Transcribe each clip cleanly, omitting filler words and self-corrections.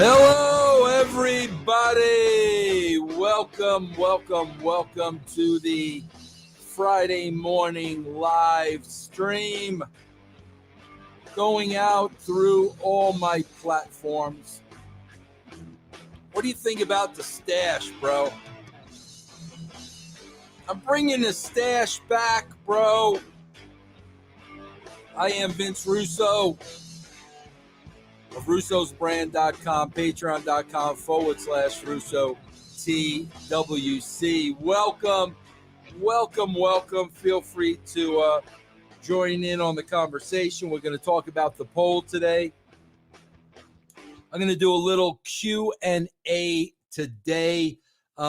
Hello, everybody. Welcome to the Friday morning live stream. Going out through all my platforms. What do you think about the stash, bro? I'm bringing the stash back, bro. I am Vince Russo of russosbrand.com, patreon.com/Russo TWC. Welcome. Feel free to join in on the conversation. We're going to talk about the poll today. I'm going to do a little Q&A today.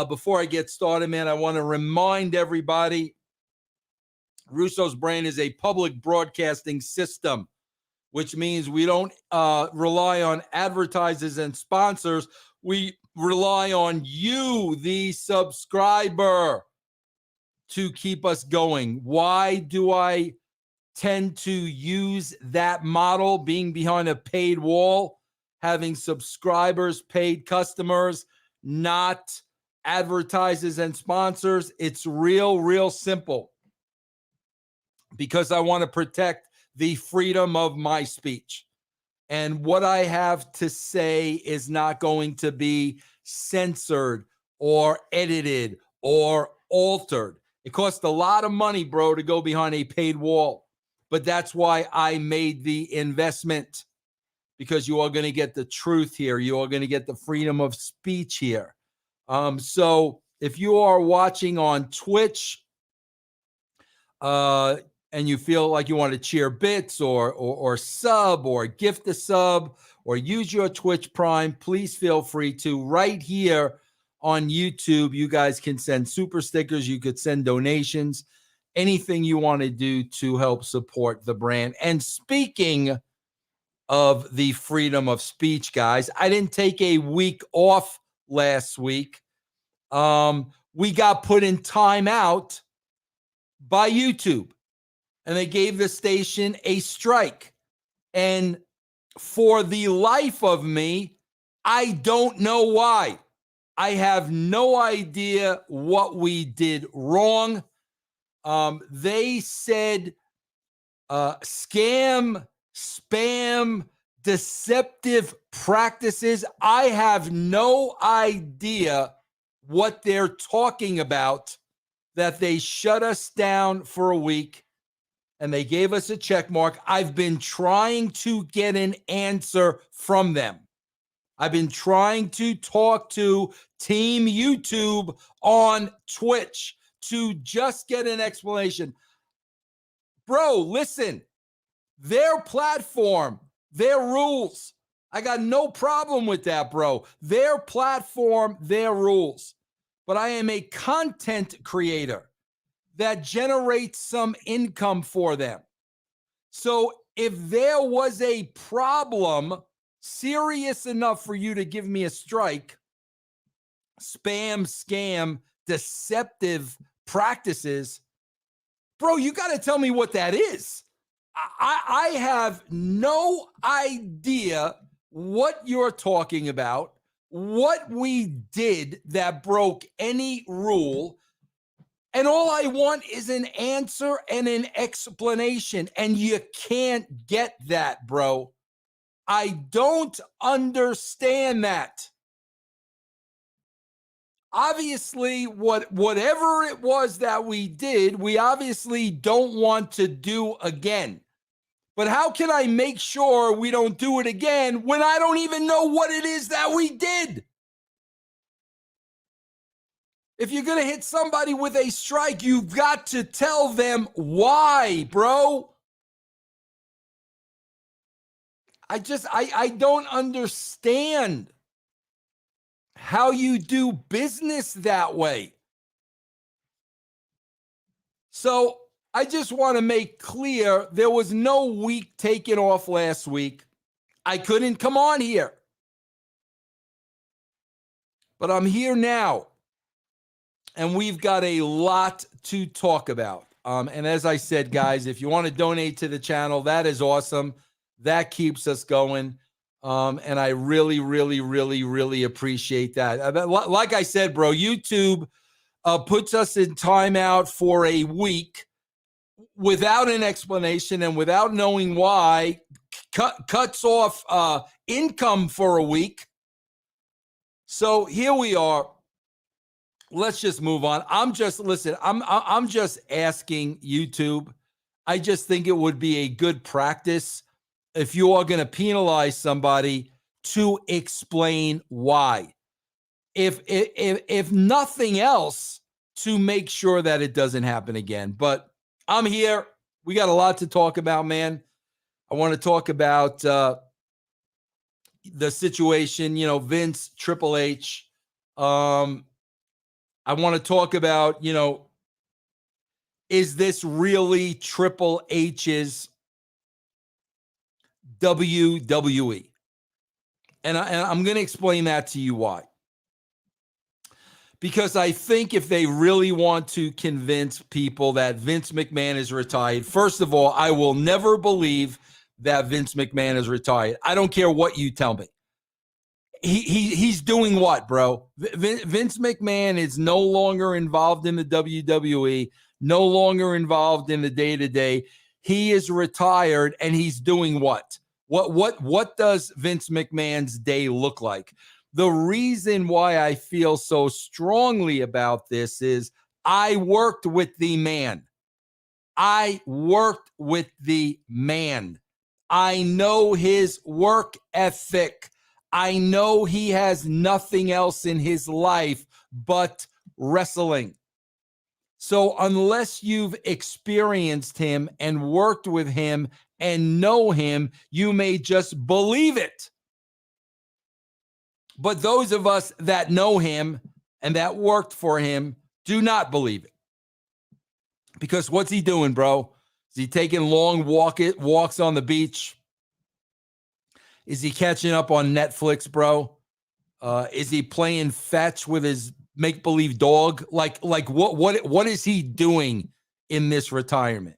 Before I get started, man, I want to remind everybody, Russo's Brand is a public broadcasting system, which means we don't rely on advertisers and sponsors. We rely on you, the subscriber, to keep us going. Why do I tend to use that model, being behind a paid wall, having subscribers, paid customers, not advertisers and sponsors? It's real simple. Because I want to protect the freedom of my speech. And what I have to say is not going to be censored or edited or altered. It costs a lot of money, bro, to go behind a paid wall. But that's why I made the investment, because you are going to get the truth here. You are going to get the freedom of speech here. So if you are watching on Twitch, and you feel like you want to cheer bits or sub or gift a sub or use your Twitch Prime, please feel free to. Right here on YouTube, you guys can send super stickers. You could send donations, anything you want to do to help support the brand. And speaking of the freedom of speech, guys, I didn't take a week off last week. We got put in timeout by YouTube, and they gave the station a strike. And for the life of me, I don't know why. I have no idea what we did wrong. They said scam, spam, deceptive practices. I have no idea what they're talking about, that they shut us down for a week and they gave us a check mark. I've been trying to get an answer from them. I've been trying to talk to Team YouTube on Twitch to just get an explanation. Bro, listen, their platform, their rules. I got no problem with that, bro. Their platform, their rules. But I am a content creator that generates some income for them. So if there was a problem serious enough for you to give me a strike, spam, scam, deceptive practices, bro, you got to tell me what that is. I have no idea what you're talking about, what we did that broke any rule. And all I want is an answer and an explanation. And you can't get that, bro. I don't understand that. Obviously, whatever it was that we did, we obviously don't want to do again. But how can I make sure we don't do it again when I don't even know what it is that we did? If you're going to hit somebody with a strike, you've got to tell them why, bro. I don't understand how you do business that way. So I just want to make clear, there was no week taken off last week. I couldn't come on here. But I'm here now. And we've got a lot to talk about. And as I said, guys, if you want to donate to the channel, that is awesome. That keeps us going. And I really, really, really, really appreciate that. Like I said, bro, YouTube puts us in timeout for a week without an explanation and without knowing why, cuts off income for a week. So here we are. Let's just move on. I'm just asking YouTube. I just think it would be a good practice if you are going to penalize somebody to explain why. If nothing else, to make sure that it doesn't happen again. But I'm here. We got a lot to talk about, man. I want to talk about the situation, Vince, Triple H. I want to talk about, is this really Triple H's WWE? And I'm going to explain that to you why. Because I think if they really want to convince people that Vince McMahon is retired, first of all, I will never believe that Vince McMahon is retired. I don't care what you tell me. He's doing what, bro? Vince McMahon is no longer involved in the WWE, no longer involved in the day-to-day. He is retired, and he's doing what? What does Vince McMahon's day look like? The reason why I feel so strongly about this is I worked with the man. I worked with the man. I know his work ethic. I know he has nothing else in his life but wrestling. So unless you've experienced him and worked with him and know him, you may just believe it. But those of us that know him and that worked for him do not believe it. Because what's he doing, bro? Is he taking long walks on the beach? Is he catching up on Netflix, bro? Is he playing fetch with his make-believe dog? Like what is he doing in this retirement?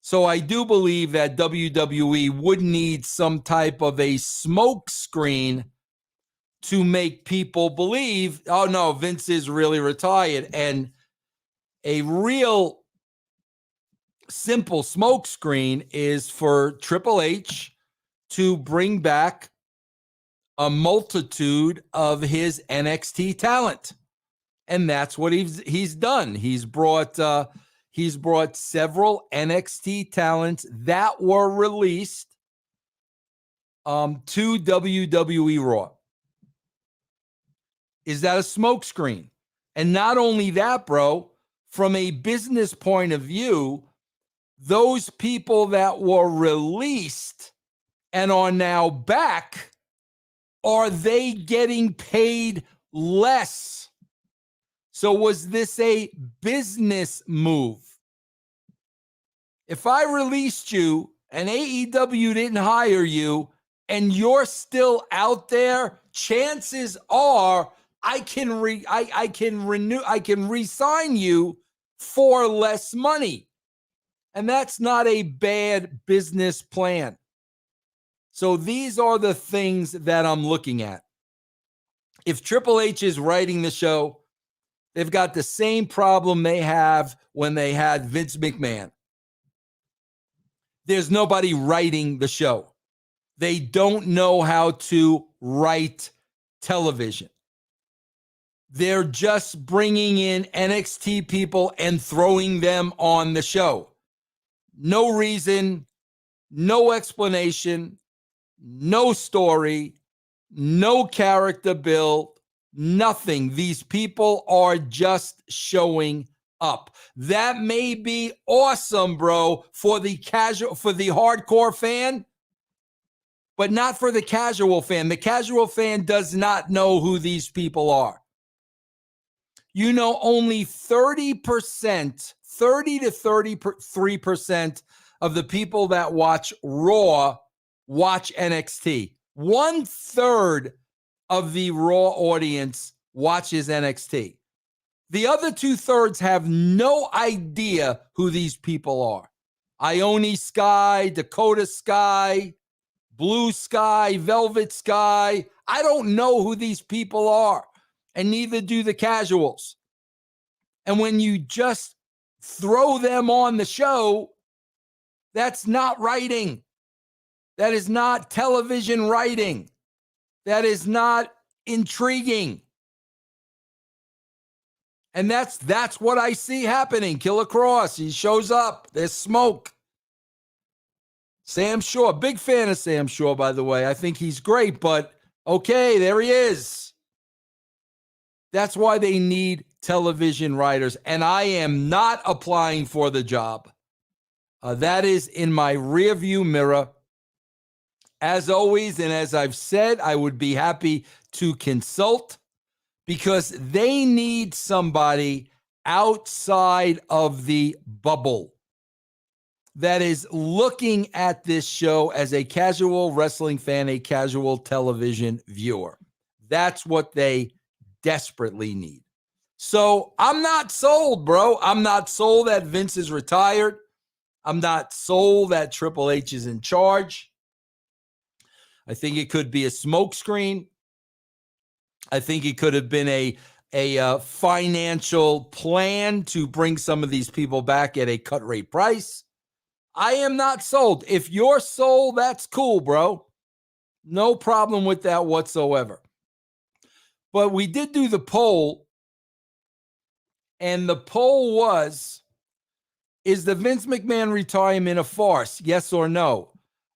So I do believe that WWE would need some type of a smoke screen to make people believe, oh no, Vince is really retired. And a real simple smoke screen is for Triple H to bring back a multitude of his NXT talent. And that's what he's done. He's brought several NXT talents that were released to WWE Raw. Is that a smokescreen? And not only that, bro, from a business point of view, those people that were released and are now back, are they getting paid less? So was this a business move? If I released you and AEW didn't hire you and you're still out there, chances are I can re-sign you for less money. And that's not a bad business plan. So these are the things that I'm looking at. If Triple H is writing the show, they've got the same problem they have when they had Vince McMahon. There's nobody writing the show. They don't know how to write television. They're just bringing in NXT people and throwing them on the show. No reason, no explanation, no story, no character build, nothing. These people are just showing up. That may be awesome, bro, for the hardcore fan, but not for the casual fan. The casual fan does not know who these people are. You know, only 30% to 33% of the people that watch Raw watch NXT. 1/3 of the Raw audience watches NXT. The other 2/3 have no idea who these people are. Ione Sky, Dakota Sky, Blue Sky, Velvet Sky. I don't know who these people are, and neither do the casuals. And when you just throw them on the show, that's not writing. That is not television writing. That is not intriguing. And that's what I see happening. Killer Cross, he shows up. There's smoke. Sam Shaw, big fan of Sam Shaw, by the way. I think he's great, but okay, there he is. That's why they need television writers. And I am not applying for the job. That is in my rearview mirror. As always, and as I've said, I would be happy to consult because they need somebody outside of the bubble that is looking at this show as a casual wrestling fan, a casual television viewer. That's what they desperately need. So I'm not sold, bro. I'm not sold that Vince is retired. I'm not sold that Triple H is in charge. I think it could be a smokescreen. I think it could have been a financial plan to bring some of these people back at a cut rate price. I am not sold. If you're sold, that's cool, bro. No problem with that whatsoever. But we did do the poll, and the poll was, is the Vince McMahon retirement a farce? Yes or no?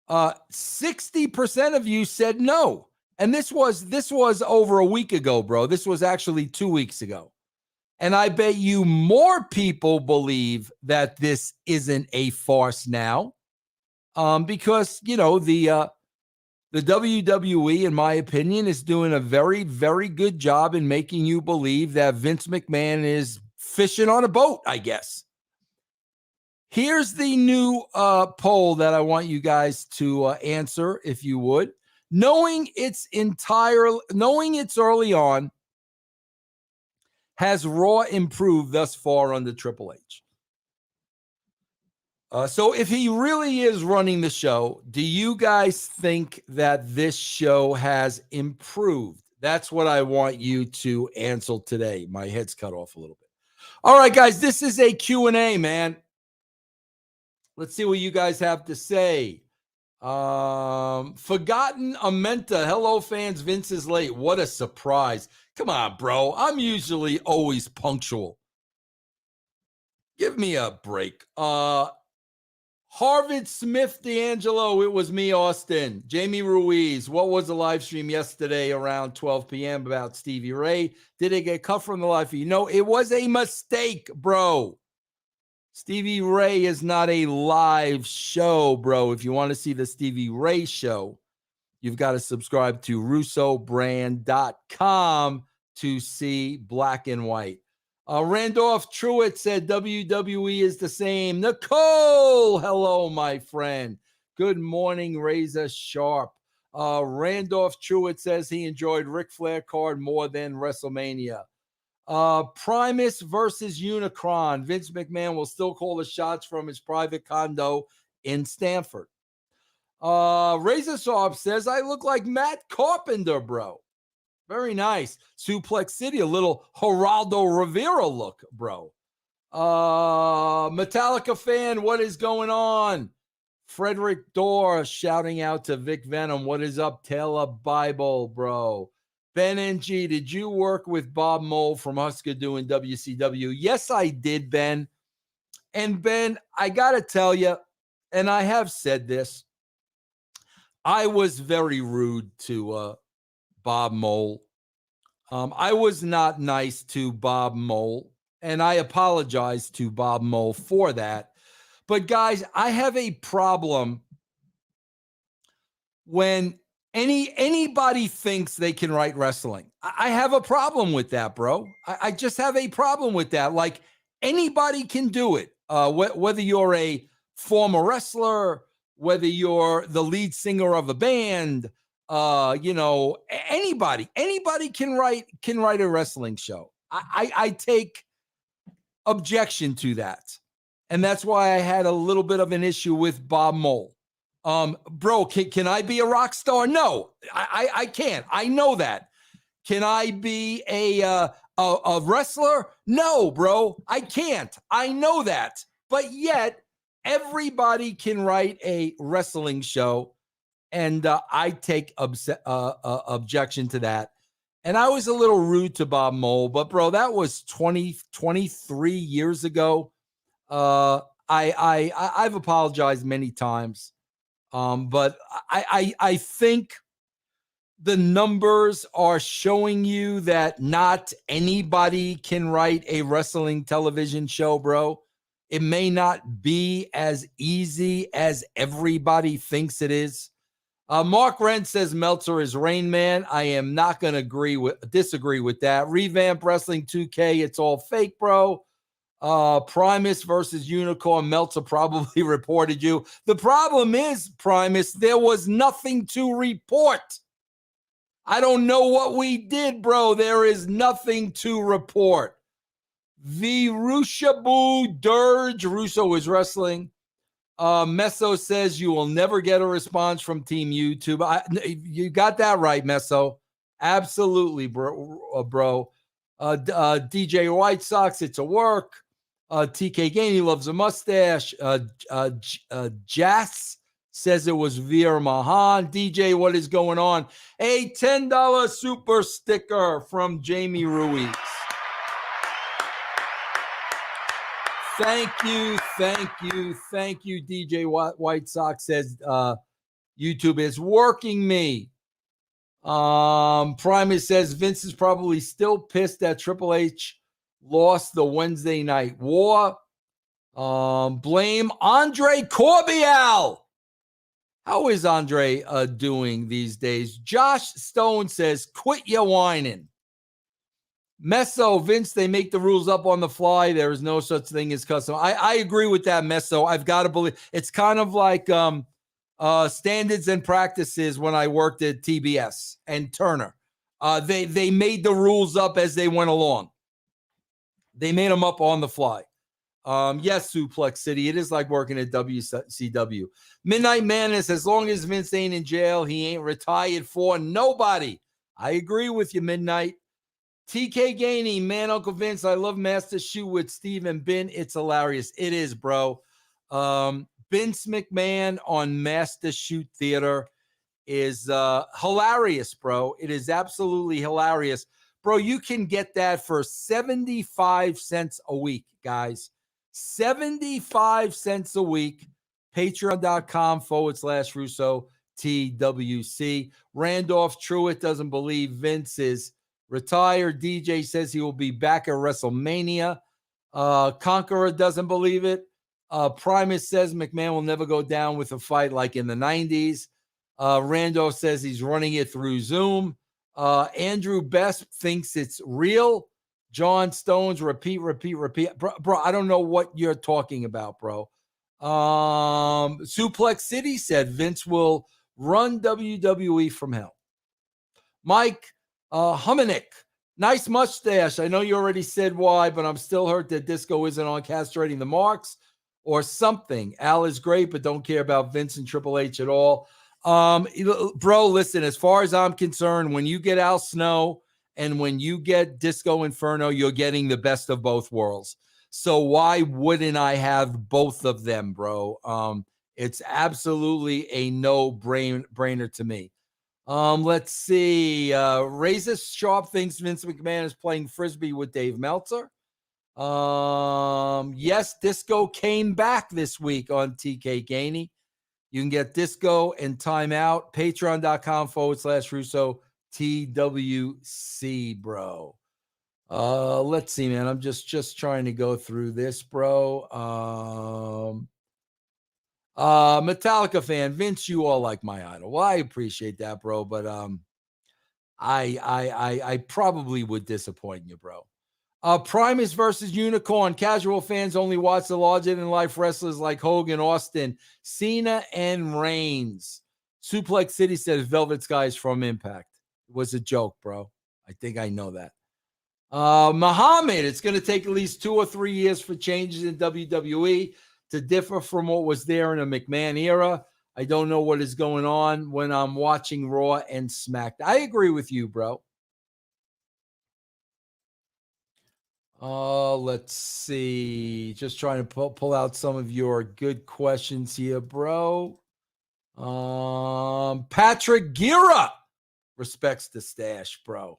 60% of you said no. And this was over a week ago, bro. This was actually 2 weeks ago. And I bet you more people believe that this isn't a farce now. Because, you know, the WWE, in my opinion, is doing a very, very good job in making you believe that Vince McMahon is fishing on a boat, I guess. Here's the new poll that I want you guys to answer, if you would. Knowing it's early on, has Raw improved thus far under Triple H? So if he really is running the show, do you guys think that this show has improved? That's what I want you to answer today. My head's cut off a little bit. All right, guys, this is a Q&A, man. Let's see what you guys have to say. Forgotten Amenta. Hello, fans. Vince is late. What a surprise. Come on, bro. I'm usually always punctual. Give me a break. Harvard Smith D'Angelo. It was me, Austin. Jamie Ruiz. What was the live stream yesterday around 12 p.m. about Stevie Ray? Did it get cut from the live feed? No, it was a mistake, bro. Stevie Ray is not a live show, bro. If you want to see the Stevie Ray show, you've got to subscribe to russobrand.com to see black and white. Randolph Truitt said WWE is the same. Nicole, hello, my friend. Good morning, Razor Sharp. Randolph Truitt says he enjoyed Ric Flair card more than WrestleMania. Primus versus Unicron. Vince McMahon will still call the shots from his private condo in Stanford. Razor Sharp says, I look like Matt Carpenter, bro. Very nice. Suplex City, a little Geraldo Rivera look, bro. Metallica fan, what is going on? Frederick Dorr shouting out to Vic Venom. What is up, Taylor Bible, bro? Ben NG, did you work with Bob Mole from Husker Du in WCW? Yes, I did, Ben. And Ben, I got to tell you, and I have said this, I was very rude to Bob Mole. I was not nice to Bob Mole, and I apologize to Bob Mole for that. But guys, I have a problem when anybody thinks they can write wrestling. I have a problem with that, bro. I just have a problem with that. Like, anybody can do it. Whether you're a former wrestler, whether you're the lead singer of a band, anybody can write a wrestling show. I take objection to that. And that's why I had a little bit of an issue with Bob Mole. Bro, can I be a rock star? No, I can't. I know that. Can I be a wrestler? No, bro, I can't. I know that. But yet, everybody can write a wrestling show, and I take objection to that. And I was a little rude to Bob Mole, but bro, that was 23 years ago. I've apologized many times, but I think the numbers are showing you that not anybody can write a wrestling television show, bro. It may not be as easy as everybody thinks it is. Mark Rent says Meltzer is Rain Man. I am not going to disagree with that. Revamp Wrestling 2K. It's all fake, bro. Primus versus Unicorn. Meltzer probably reported you. The problem is, Primus, there was nothing to report. I don't know what we did, bro. There is nothing to report. Virushabu Dirge. Russo is wrestling. Meso says you will never get a response from Team YouTube. You got that right, Meso. Absolutely, bro. DJ White Sox, it's a work. TK Gainey loves a mustache. Jas says it was Veer Mahan. DJ, what is going on? A $10 super sticker from Jamie Ruiz. Thank you, DJ White Sox says YouTube is working me. Primus says Vince is probably still pissed that Triple H lost the Wednesday Night War. Blame Andre Corbial. How is Andre doing these days? Josh Stone says, quit your whining. Meso, Vince, they make the rules up on the fly. There is no such thing as custom. I agree with that, Meso. I've got to believe. It's kind of like standards and practices when I worked at TBS and Turner. They made the rules up as they went along. They made them up on the fly. Yes, Suplex City. It is like working at WCW. Midnight Madness, as long as Vince ain't in jail, he ain't retired for nobody. I agree with you, Midnight. TK Gainey, man, Uncle Vince, I love Master Shoot with Steve and Ben. It's hilarious. It is, bro. Vince McMahon on Master Shoot Theater is hilarious, bro. It is absolutely hilarious. Bro, you can get that for 75 cents a week, guys. 75 cents a week. Patreon.com/Russo TWC. Randolph Truitt doesn't believe Vince is retired. DJ says he will be back at WrestleMania. Conqueror doesn't believe it. Primus says McMahon will never go down with a fight like in the 90s. Randolph says he's running it through Zoom. Andrew Best thinks it's real. John Stones, repeat. Bro, I don't know what you're talking about, bro. Suplex City said Vince will run WWE from hell. Mike Humanick, nice mustache. I know you already said why, but I'm still hurt that Disco isn't on castrating the marks or something. Al is great, but don't care about Vince and Triple H at all. Bro, listen, as far as I'm concerned, when you get Al Snow and when you get Disco Inferno, you're getting the best of both worlds. So why wouldn't I have both of them, bro? It's absolutely a no-brainer to me. Let's see. Razor Sharp thinks Vince McMahon is playing Frisbee with Dave Meltzer. Yes, Disco came back this week on TK Gainey. You can get Disco and Timeout. Patreon.com/Russo TWC, bro. Let's see, man. I'm just trying to go through this, bro. Metallica fan, Vince, you all like my idol. Well, I appreciate that, bro, but I probably would disappoint you, bro. Primus versus Unicorn. Casual fans only watch the larger-than-life wrestlers like Hogan, Austin, Cena, and Reigns. Suplex City says Velvet Sky is from Impact. It was a joke, bro. I think I know that. Muhammad, it's going to take at least 2 or 3 years for changes in WWE to differ from what was there in the McMahon era. I don't know what is going on when I'm watching Raw and SmackDown. I agree with you, bro. Let's see. Just trying to pull out some of your good questions here, bro. Patrick Gira respects the stash, bro.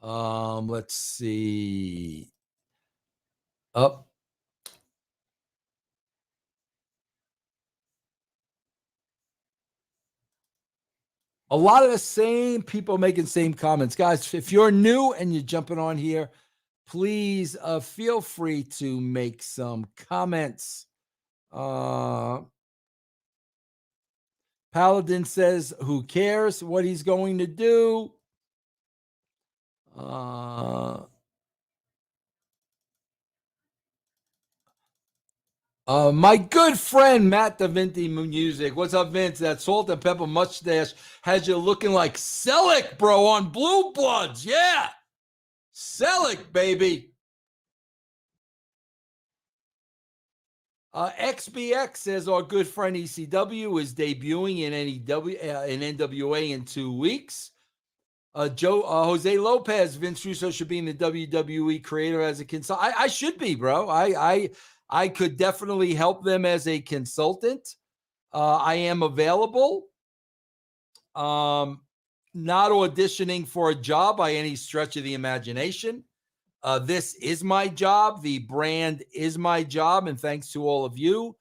Let's see. Up. A lot of the same people making same comments. Guys, if you're new and you're jumping on here, please feel free to make some comments. Paladin says, who cares what he's going to do? My good friend Matt DaVinci Music. What's up, Vince? That salt and pepper mustache has you looking like Selleck, bro, on Blue Bloods. Yeah. Selleck, baby. XBX says our good friend ECW is debuting in NWA in 2 weeks. Jose Lopez, Vince Russo should be in the WWE creator as a consultant. I should be, bro. I could definitely help them as a consultant. I am available. Not auditioning for a job by any stretch of the imagination. This is my job. The brand is my job. And thanks to all of you,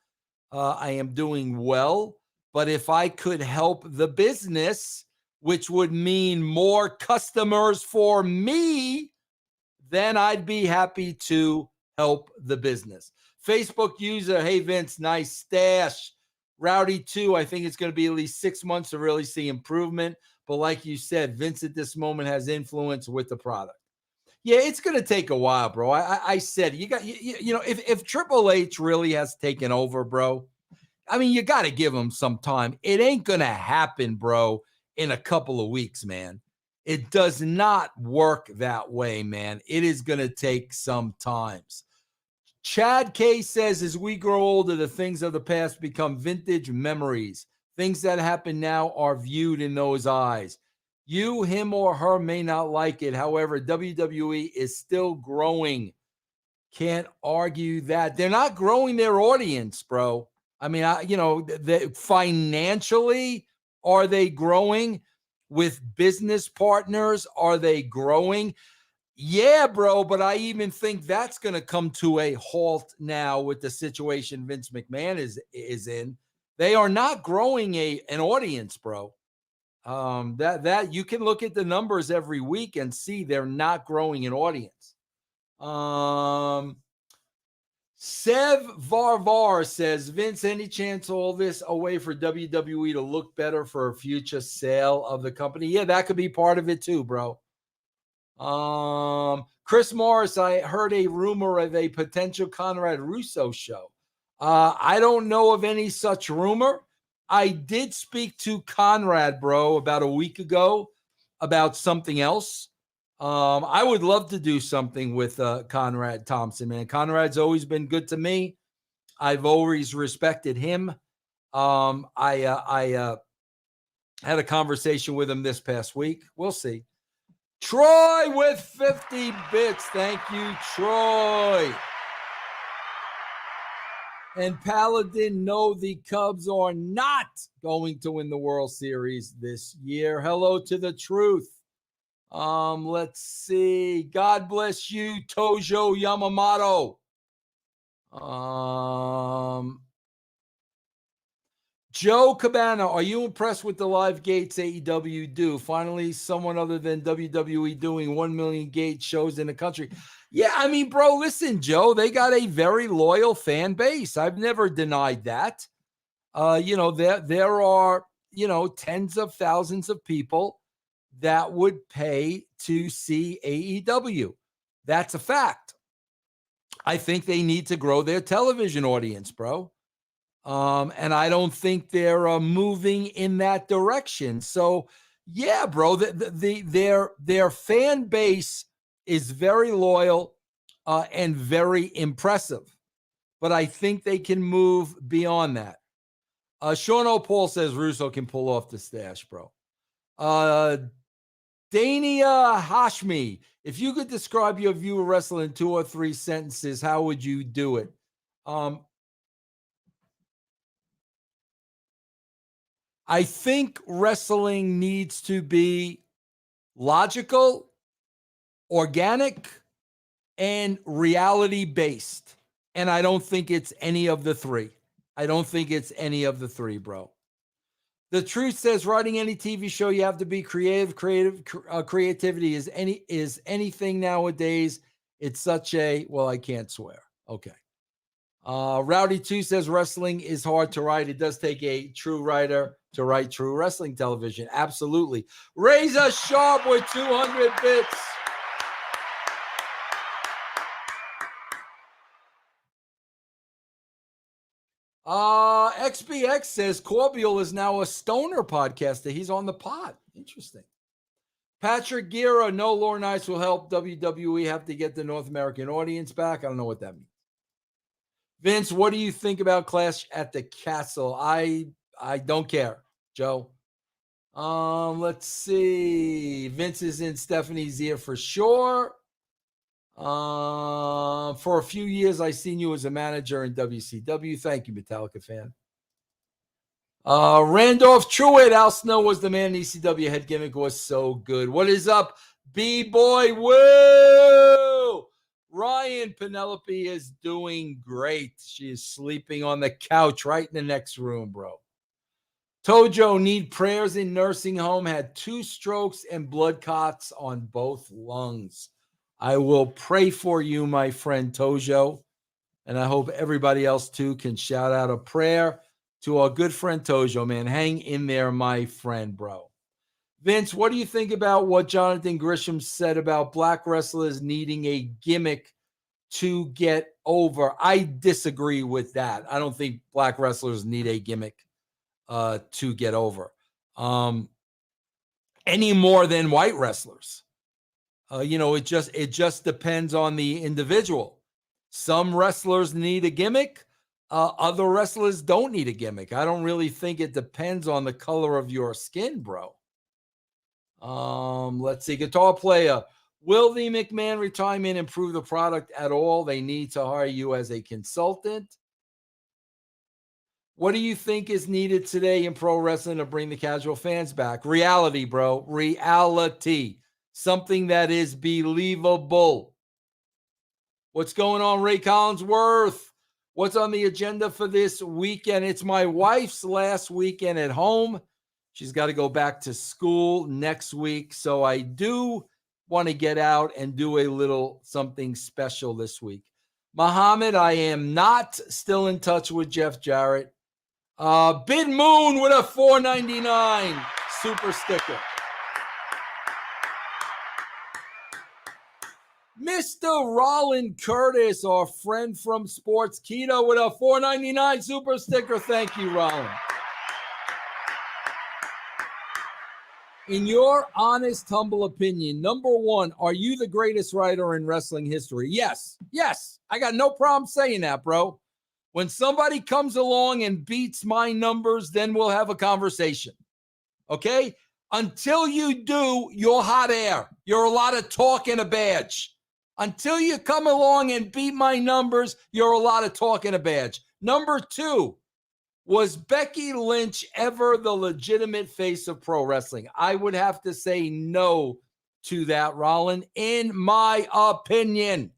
I am doing well. But if I could help the business, which would mean more customers for me, then I'd be happy to help the business. Facebook user, hey, Vince, nice stash. Rowdy 2, I think it's going to be at least 6 months to really see improvement. But like you said, Vince at this moment has influence with the product. Yeah, it's going to take a while, bro. I said, if Triple H really has taken over, bro, I mean, you got to give him some time. It ain't going to happen, bro, in a couple of weeks, man. It does not work that way, man. It is going to take some times. Chad K says, as we grow older, the things of the past become vintage memories. Things that happen now are viewed in those eyes. You, him, or her may not like it. However, WWE is still growing. Can't argue that. They're not growing their audience, bro. I mean, financially, are they growing? With business partners, are they growing? Yeah, bro, but I even think that's going to come to a halt now with the situation Vince McMahon is in. They are not growing an audience, bro. That you can look at the numbers every week and see they're not growing an audience. Sev Varvar says, Vince, any chance all this a way for WWE to look better for a future sale of the company? Yeah, that could be part of it too, bro. Chris Morris, I heard a rumor of a potential Conrad Russo show. I don't know of any such rumor. I did speak to Conrad, bro, about a week ago about something else. I would love to do something with Conrad Thompson, man. Conrad's always been good to me. I've always respected him. I had a conversation with him this past week. We'll see. Troy with 50 bits. Thank you, Troy. And Paladin, no, the Cubs are not going to win the World Series this year. Hello to the truth. Let's see. God bless you, Tojo Yamamoto. Joe Cabana, are you impressed with the live gates AEW do? Finally, someone other than WWE doing 1 million gate shows in the country. Yeah, I mean, bro, listen, Joe, they got a very loyal fan base. I've never denied that. There are, tens of thousands of people that would pay to see AEW. That's a fact. I think they need to grow their television audience, bro. And I don't think they're moving in that direction. So, yeah, bro, their fan base is very loyal and very impressive. But I think they can move beyond that. Sean O'Paul says Russo can pull off the stash, bro. Dania Hashmi, if you could describe your view of wrestling in 2 or 3 sentences, how would you do it? I think wrestling needs to be logical, organic, and reality-based. And I don't think it's any of the 3. I don't think it's any of the 3, bro. The truth says writing any TV show, you have to be creative. Creativity is anything nowadays. It's such a, well, I can't swear. Okay. Rowdy 2 says wrestling is hard to write. It does take a true writer to write true wrestling television. Absolutely. Razor Sharp with 200 bits. XBX says Corbiel is now a stoner podcaster. He's on the pod. Interesting. Patrick Guerra, no Lauren Ice will help WWE have to get the North American audience back. I don't know what that means. Vince, what do you think about Clash at the Castle? I don't care, Joe. Let's see. Vince is in Stephanie's ear for sure. For a few years, I seen you as a manager in WCW. Thank you, Metallica fan. Randolph Truitt, Al Snow was the man. ECW head gimmick was so good. What is up, B-Boy? Woo! Ryan, Penelope is doing great. She is sleeping on the couch right in the next room, bro. Tojo need prayers in nursing home. Had 2 strokes and blood clots on both lungs. I will pray for you, my friend Tojo. And I hope everybody else, too, can shout out a prayer to our good friend Tojo, man. Hang in there, my friend, bro. Vince, what do you think about what Jonathan Grisham said about black wrestlers needing a gimmick to get over? I disagree with that. I don't think black wrestlers need a gimmick to get over any more than white wrestlers. It just depends on the individual. Some wrestlers need a gimmick. Other wrestlers don't need a gimmick. I don't really think it depends on the color of your skin, bro. Let's see. Guitar player. Will the McMahon retirement improve the product at all? They need to hire you as a consultant. What do you think is needed today in pro wrestling to bring the casual fans back? Reality, bro. Reality. Something that is believable. What's going on, Ray Collinsworth? What's on the agenda for this weekend? It's my wife's last weekend at home. She's got to go back to school next week. So I do want to get out and do a little something special this week. Muhammad, I am not still in touch with Jeff Jarrett. Bid Moon with a $4.99 super sticker. Mr. Rollin Curtis, our friend from Sports Keto, with a $4.99 super sticker. Thank you, Rollin. In your honest, humble opinion, number 1, are you the greatest writer in wrestling history? Yes. Yes. I got no problem saying that, bro. When somebody comes along and beats my numbers, then we'll have a conversation. Okay? Until you do, you're hot air. You're a lot of talk and a badge. Until you come along and beat my numbers, you're a lot of talk and a badge. Number 2, was Becky Lynch ever the legitimate face of pro wrestling? I would have to say no to that, Rollin, in my opinion.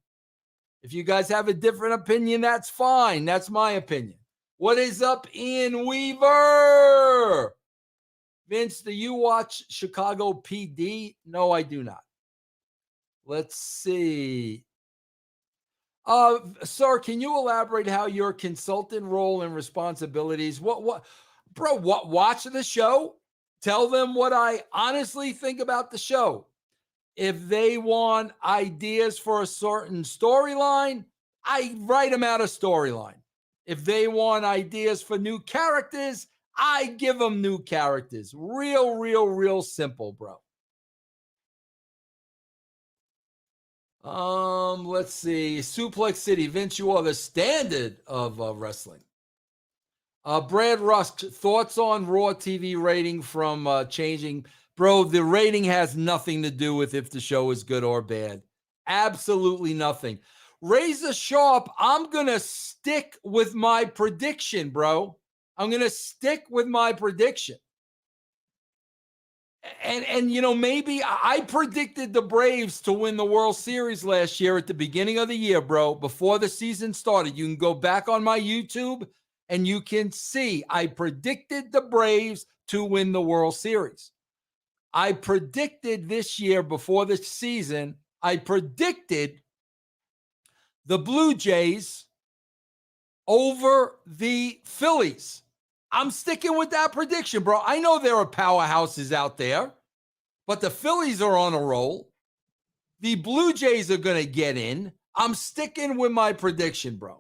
If you guys have a different opinion, that's fine. That's my opinion. What is up, Ian Weaver? Vince, do you watch Chicago PD? No, I do not. Let's see. Sir, can you elaborate how your consultant role and responsibilities? Watch the show. Tell them what I honestly think about the show. If they want ideas for a certain storyline, I write them out a storyline. If they want ideas for new characters, I give them new characters. Real simple, bro. Let's see. Suplex City. Vince, you are the standard of wrestling. Brad Rusk, thoughts on Raw TV rating from changing? Bro, the rating has nothing to do with if the show is good or bad. Absolutely nothing. Razor Sharp, I'm going to stick with my prediction, bro. I'm going to stick with my prediction. And you know, maybe I predicted the Braves to win the World Series last year at the beginning of the year, bro, before the season started. You can go back on my YouTube and you can see I predicted the Braves to win the World Series. I predicted this year before the season, I predicted the Blue Jays over the Phillies. I'm sticking with that prediction, bro. I know there are powerhouses out there, but the Phillies are on a roll. The Blue Jays are going to get in. I'm sticking with my prediction, bro.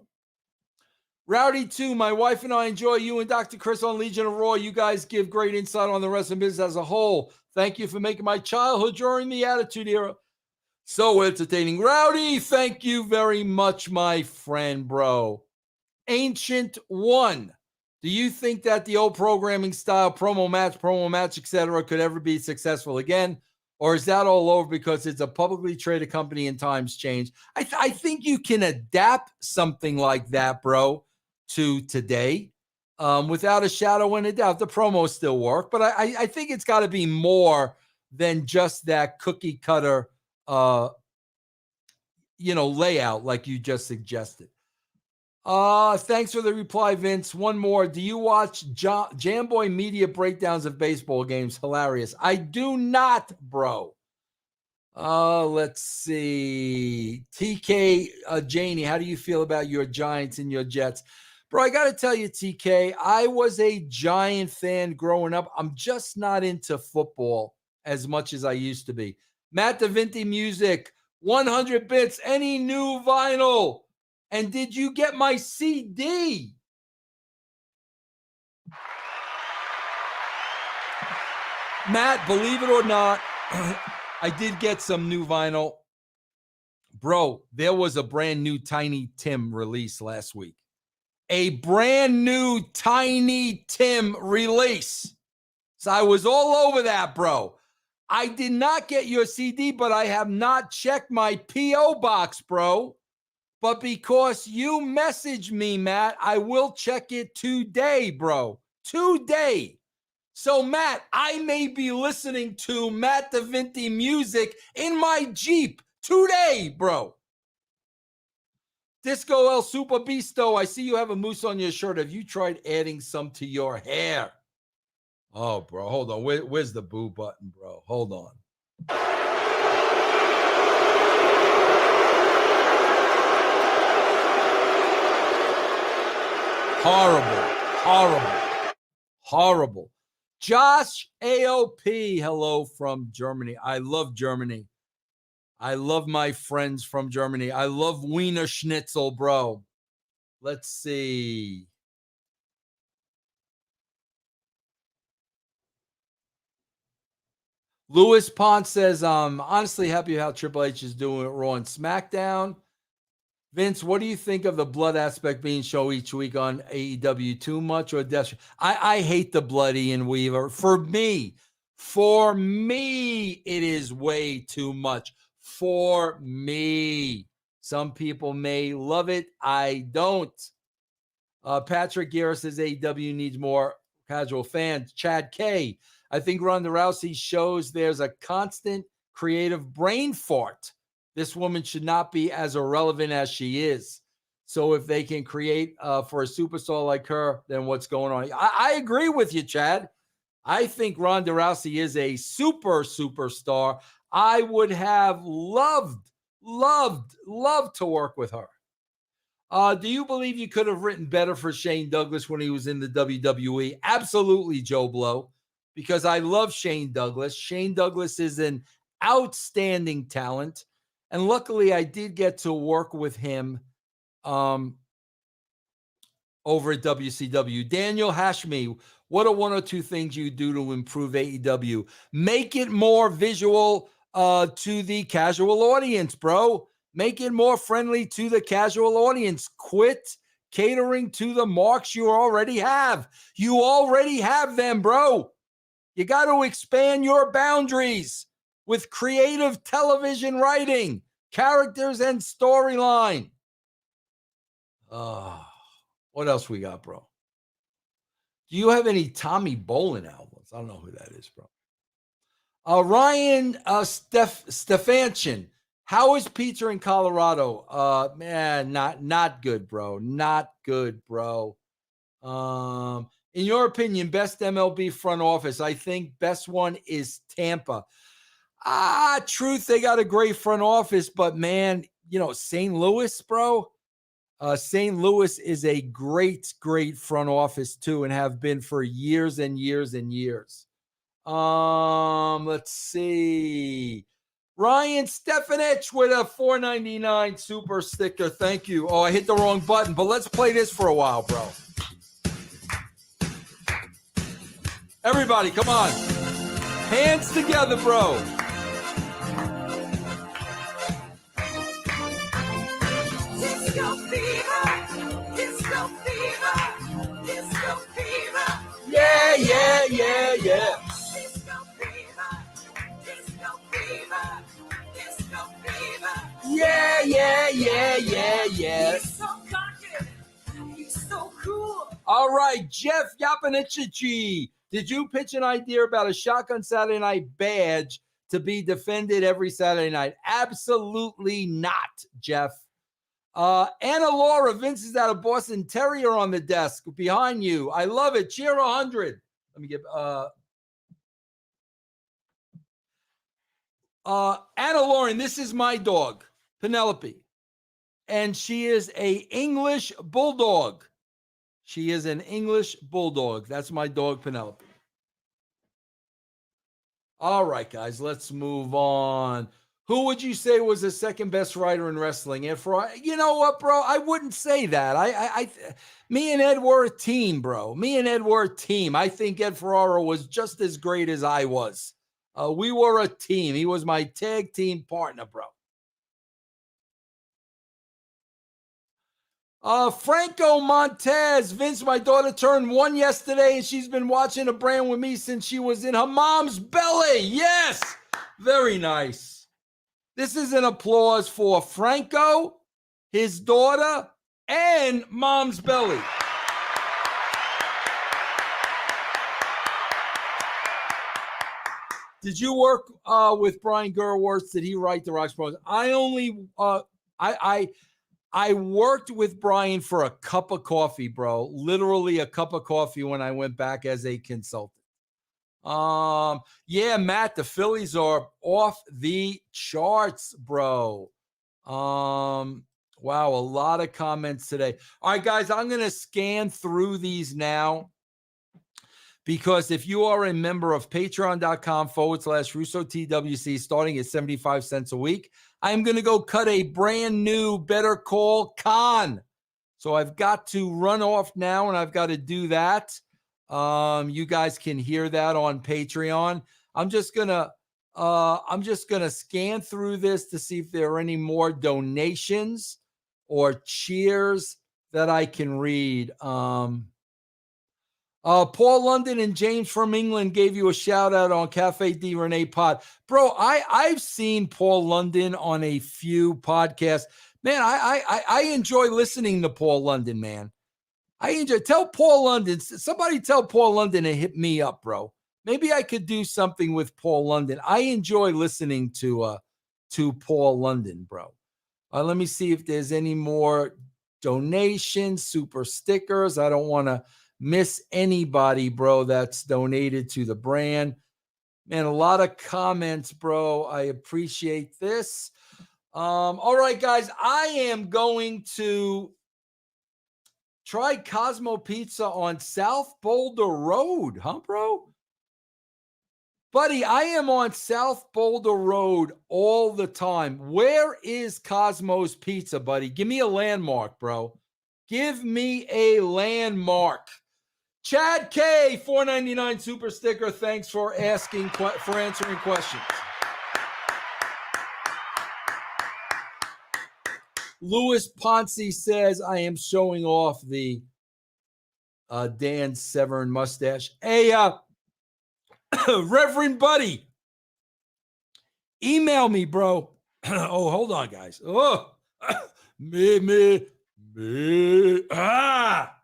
Rowdy 2, my wife and I enjoy you and Dr. Chris on Legion of Raw. You guys give great insight on the wrestling business as a whole. Thank you for making my childhood during the Attitude Era so entertaining. Rowdy, thank you very much, my friend, bro. Ancient One, do you think that the old programming style, promo match, etc., could ever be successful again? Or is that all over because it's a publicly traded company and times change? I think you can adapt something like that, bro, to today without a shadow of a doubt. The promos still work, but I think it's got to be more than just that cookie cutter, layout like you just suggested. Thanks for the reply, Vince. One more. Do you watch Jamboy media breakdowns of baseball games? Hilarious. I do not, bro. Let's see. TK Janie, how do you feel about your Giants and your Jets? Bro, I got to tell you, TK, I was a Giant fan growing up. I'm just not into football as much as I used to be. Matt DeVinti Music, 100 bits, any new vinyl? And did you get my CD? Matt, believe it or not, I did get some new vinyl. Bro, there was a brand new Tiny Tim release last week. A brand new Tiny Tim release. So I was all over that, bro. I did not get your CD, but I have not checked my P.O. box, bro. But because you messaged me, Matt, I will check it today, bro. Today. So, Matt, I may be listening to Matt DeVinti Music in my Jeep today, bro. Disco El Super Bisto, I see you have a moose on your shirt. Have you tried adding some to your hair? Oh, bro, hold on. Where's the boo button, bro? Hold on. Horrible. Josh AOP, hello from Germany. I love Germany. I love my friends from Germany. I love Wiener Schnitzel, bro. Let's see. Louis Pont says, I'm honestly happy how Triple H is doing it Raw and SmackDown. Vince, what do you think of the blood aspect being shown each week on AEW? Too much or desperate? I hate the blood, Ian Weaver. For me, it is way too much. For me. Some people may love it. I don't. Patrick Guerra says AEW needs more casual fans. Chad K. I think Ronda Rousey shows there's a constant creative brain fart. This woman should not be as irrelevant as she is. So if they can create for a superstar like her, then what's going on? I agree with you, Chad. I think Ronda Rousey is a superstar. I would have loved to work with her. Do you believe you could have written better for Shane Douglas when he was in the WWE? Absolutely, Joe Blow, because I love Shane Douglas. Shane Douglas is an outstanding talent. And luckily, I did get to work with him over at WCW. Daniel Hashmi, what are one or two things you do to improve AEW? Make it more visual to the casual audience, bro. Make it more friendly to the casual audience. Quit catering to the marks you already have. You already have them, bro. You got to expand your boundaries with creative television writing, characters, and storyline. What else we got, bro? Do you have any Tommy Bolin albums? I don't know who that is, bro. Ryan Stefancian. How is pizza in Colorado? Man, not good, bro. Not good, bro. In your opinion, best MLB front office? I think best one is Tampa. Truth, they got a great front office, but man, St. Louis, bro. St. Louis is a great, great front office too, and have been for years and years and years. Let's see. Ryan Stefanich with a $4.99 super sticker. Thank you. Oh, I hit the wrong button, but let's play this for a while, bro. Everybody, come on. Hands together, bro. Disco fever. Disco fever. Disco fever. Yeah, yeah, yeah, yeah. Disco fever. Disco fever. Disco fever. Yeah, yeah, yeah, yeah, yeah. He's so cocky. He's so cool. All right, Jeff Yapanichichi. Did you pitch an idea about a Shotgun Saturday Night badge to be defended every Saturday night? Absolutely not, Jeff. Anna Laura, Vince is out of Boston Terrier on the desk behind you. I love it. Cheer 100. Let me give Anna Lauren, this is my dog, Penelope. And she is a English bulldog. She is an English bulldog. That's my dog, Penelope. All right, guys, let's move on. Who would you say was the second best writer in wrestling? And you know what, bro? I wouldn't say that. Me and Ed were a team, bro. Me and Ed were a team. I think Ed Ferraro was just as great as I was. We were a team. He was my tag team partner, bro. Franco Montez. Vince, my daughter turned 1 yesterday, and she's been watching the brand with me since she was in her mom's belly. Yes. Very nice. This is an applause for Franco, his daughter, and mom's belly. Did you work with Brian Gerwirtz? Did he write the Rock's Pros? I worked with Brian for a cup of coffee, bro. Literally a cup of coffee when I went back as a consultant. Yeah, Matt, the Phillies are off the charts, bro. Wow, a lot of comments today. All right, guys, I'm going to scan through these now because if you are a member of patreon.com/Russo TWC starting at 75 cents a week, I'm going to go cut a brand new Better Call Khan. So I've got to run off now, and I've got to do that. You guys can hear that on Patreon. I'm just gonna scan through this to see if there are any more donations or cheers that I can read. Paul London and James from England gave you a shout out on Cafe D Renee Pod. Bro, I've seen Paul London on a few podcasts. Man, I enjoy listening to Paul London, man. Tell Paul London, somebody tell Paul London to hit me up, bro. Maybe I could do something with Paul London. I enjoy listening to Paul London, bro. Let me see if there's any more donations, super stickers. I don't want to miss anybody, bro, that's donated to the brand. Man, a lot of comments, bro. I appreciate this. All right, guys, I am going to try Cosmo Pizza on South Boulder Road, huh, bro? Buddy, I am on South Boulder Road all the time. Where is Cosmo's Pizza, buddy? Give me a landmark, bro. Give me a landmark. Chad K, $4.99 super sticker. Thanks for answering questions. Louis Ponce says, I am showing off the Dan Severn mustache. Hey, Reverend Buddy, email me, bro. Oh, hold on, guys. Oh, me. Ah.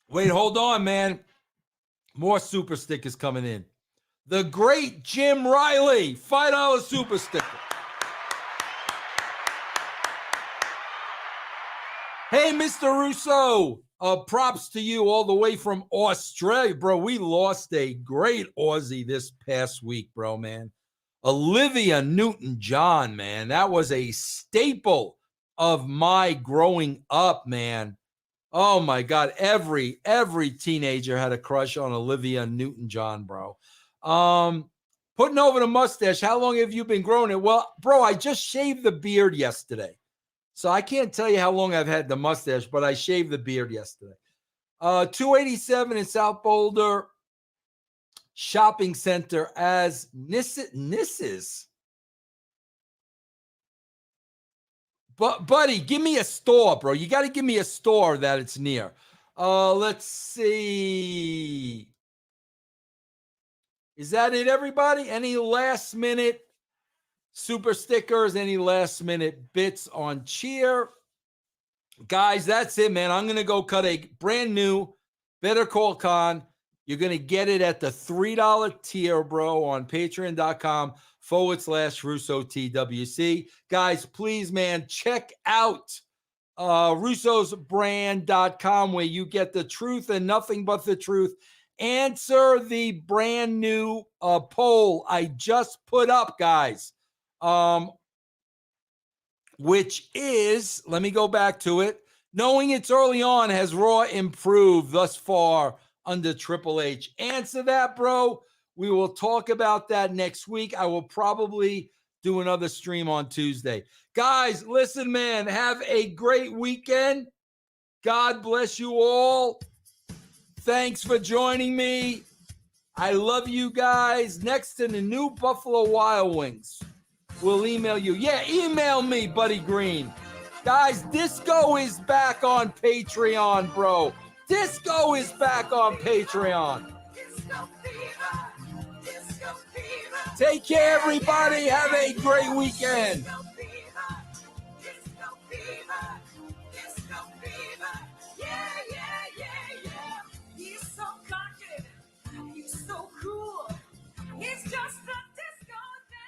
Wait, hold on, man. More super stickers coming in. The great Jim Riley, $5 super sticker. Hey, Mr. Russo, props to you all the way from Australia. Bro, we lost a great Aussie this past week, bro, man. Olivia Newton-John, man. That was a staple of my growing up, man. Oh, my God. Every teenager had a crush on Olivia Newton-John, bro. Putting over the mustache, how long have you been growing it? Well, bro, I just shaved the beard yesterday. So I can't tell you how long I've had the mustache, but I shaved the beard yesterday. 287 in South Boulder Shopping Center as Nisses. But buddy, give me a store, bro. You got to give me a store that it's near. Let's see. Is that it, everybody? Any last minute super stickers? Any last minute bits on cheer? Guys, that's it, man. I'm going to go cut a brand new Better Call Con. You're going to get it at the $3 tier, bro, on patreon.com/Russo TWC. Guys, please, man, check out russosbrand.com where you get the truth and nothing but the truth. Answer the brand new poll I just put up, guys. Which is, let me go back to it. Knowing it's early on, has Raw improved thus far under Triple H? Answer that, bro. We will talk about that next week. I will probably do another stream on Tuesday. Guys, listen, man, have a great weekend. God bless you all. Thanks for joining me. I love you guys. Next to the new Buffalo Wild Wings. We'll email you. Yeah, email me, Buddy Green. Guys, Disco is back on Patreon, bro. Disco is back on Patreon. Take care, everybody. Have a great weekend.